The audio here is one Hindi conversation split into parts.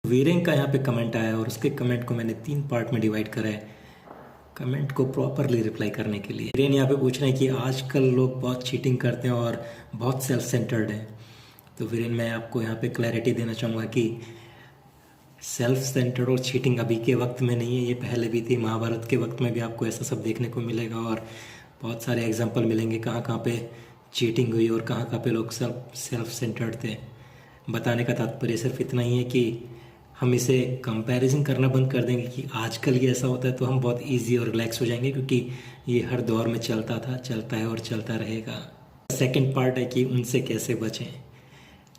वीरेन का यहाँ पे कमेंट आया और उसके कमेंट को मैंने 3 पार्ट में डिवाइड करा है कमेंट को प्रॉपरली रिप्लाई करने के लिए। वीरेन यहाँ पे पूछ रहे हैं कि आजकल लोग बहुत चीटिंग करते हैं और बहुत सेल्फ सेंटर्ड हैं। तो वीरेन, मैं आपको यहाँ पे क्लैरिटी देना चाहूँगा कि सेल्फ सेंटर्ड और चीटिंग अभी के वक्त में नहीं है, ये पहले भी थी। महाभारत के वक्त में भी आपको ऐसा सब देखने को मिलेगा और बहुत सारे एग्जाम्पल मिलेंगे कहाँ कहाँ पे चीटिंग हुई और कहाँ कहाँ पे लोग सेल्फ सेंटर्ड थे। बताने का तात्पर्य सिर्फ इतना ही है कि हम इसे कंपैरिजन करना बंद कर देंगे कि आजकल ये ऐसा होता है, तो हम बहुत इजी और रिलैक्स हो जाएंगे, क्योंकि ये हर दौर में चलता था, चलता है और चलता रहेगा। सेकंड पार्ट है कि उनसे कैसे बचें।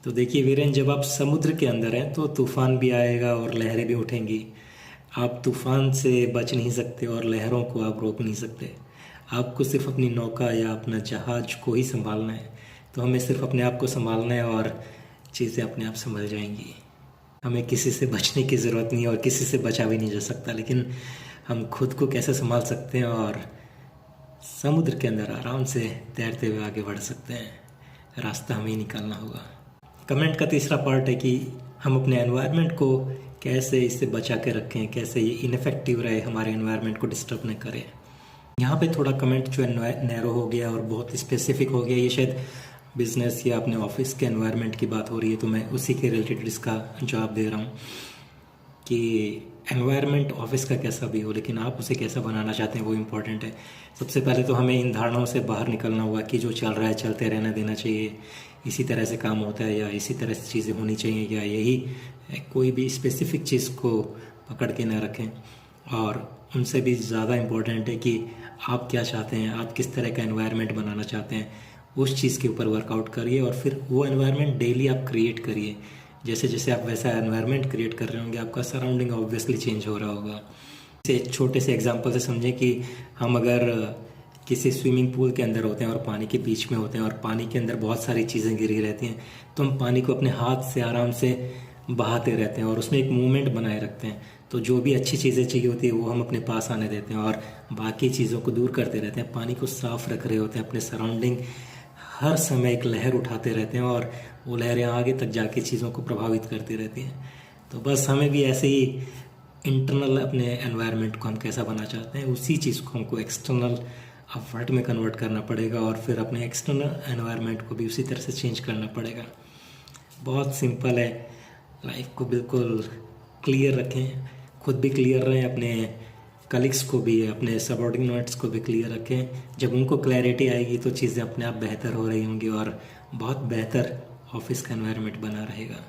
तो देखिए वीरेन, जब आप समुद्र के अंदर हैं तो तूफान भी आएगा और लहरें भी उठेंगी। आप तूफान से बच नहीं सकते और लहरों को आप रोक नहीं सकते। आपको सिर्फ अपनी नौका या अपना जहाज को ही संभालना है। तो हमें सिर्फ अपने आप को संभालना है और चीज़ें अपने आप संभल जाएंगी। हमें किसी से बचने की ज़रूरत नहीं है और किसी से बचा भी नहीं जा सकता, लेकिन हम खुद को कैसे संभाल सकते हैं और समुद्र के अंदर आराम से तैरते हुए आगे बढ़ सकते हैं। रास्ता हमें ही निकालना होगा। कमेंट का तीसरा पार्ट है कि हम अपने एनवायरनमेंट को कैसे इससे बचा के रखें, कैसे ये इनफेक्टिव रहे, हमारे एनवायरनमेंट को डिस्टर्ब न करे। यहाँ पे थोड़ा कमेंट जो है नैरो हो गया और बहुत स्पेसिफिक हो गया। ये शायद बिजनेस या अपने ऑफिस के एनवायरनमेंट की बात हो रही है, तो मैं उसी के रिलेटेड इसका जवाब दे रहा हूँ कि एनवायरनमेंट ऑफिस का कैसा भी हो, लेकिन आप उसे कैसा बनाना चाहते हैं वो इम्पोर्टेंट है। सबसे पहले तो हमें इन धारणाओं से बाहर निकलना होगा कि जो चल रहा है चलते रहना देना चाहिए, इसी तरह से काम होता है या इसी तरह से चीज़ें होनी चाहिए, या यही कोई भी स्पेसिफिक चीज़ को पकड़ के ना रखें। और उनसे भी ज़्यादा इम्पोर्टेंट है कि आप क्या चाहते हैं, आप किस तरह का एनवायरनमेंट बनाना चाहते हैं, उस चीज़ के ऊपर वर्कआउट करिए और फिर वो एनवायरनमेंट डेली आप क्रिएट करिए। जैसे जैसे आप वैसा एनवायरनमेंट क्रिएट कर रहे होंगे, आपका सराउंडिंग ऑब्वियसली चेंज हो रहा होगा। एक छोटे से एग्जांपल से समझें कि हम अगर किसी स्विमिंग पूल के अंदर होते हैं और पानी के बीच में होते हैं और पानी के अंदर बहुत सारी चीज़ें गिरी रहती हैं, तो हम पानी को अपने हाथ से आराम से बहाते रहते हैं और उसमें एक मूवमेंट बनाए रखते हैं। तो जो भी अच्छी चीज़ें चाहिए होती है वो हम अपने पास आने देते हैं और बाकी चीज़ों को दूर करते रहते हैं। पानी को साफ रख रहे होते हैं, अपने सराउंडिंग हर समय एक लहर उठाते रहते हैं और वो लहरें आगे तक जाके चीज़ों को प्रभावित करती रहती हैं। तो बस हमें भी ऐसे ही इंटरनल अपने एनवायरनमेंट को हम कैसा बनना चाहते हैं, उसी चीज़ को हमको एक्सटर्नल एफर्ट में कन्वर्ट करना पड़ेगा और फिर अपने एक्सटर्नल एनवायरनमेंट को भी उसी तरह से चेंज करना पड़ेगा। बहुत सिंपल है। लाइफ को बिल्कुल क्लियर रखें, खुद भी क्लियर रहें, अपने कलीग्स को भी, अपने सबऑर्डिनेट्स को भी क्लियर रखें। जब उनको क्लैरिटी आएगी तो चीज़ें अपने आप बेहतर हो रही होंगी और बहुत बेहतर ऑफिस का एनवायरनमेंट बना रहेगा।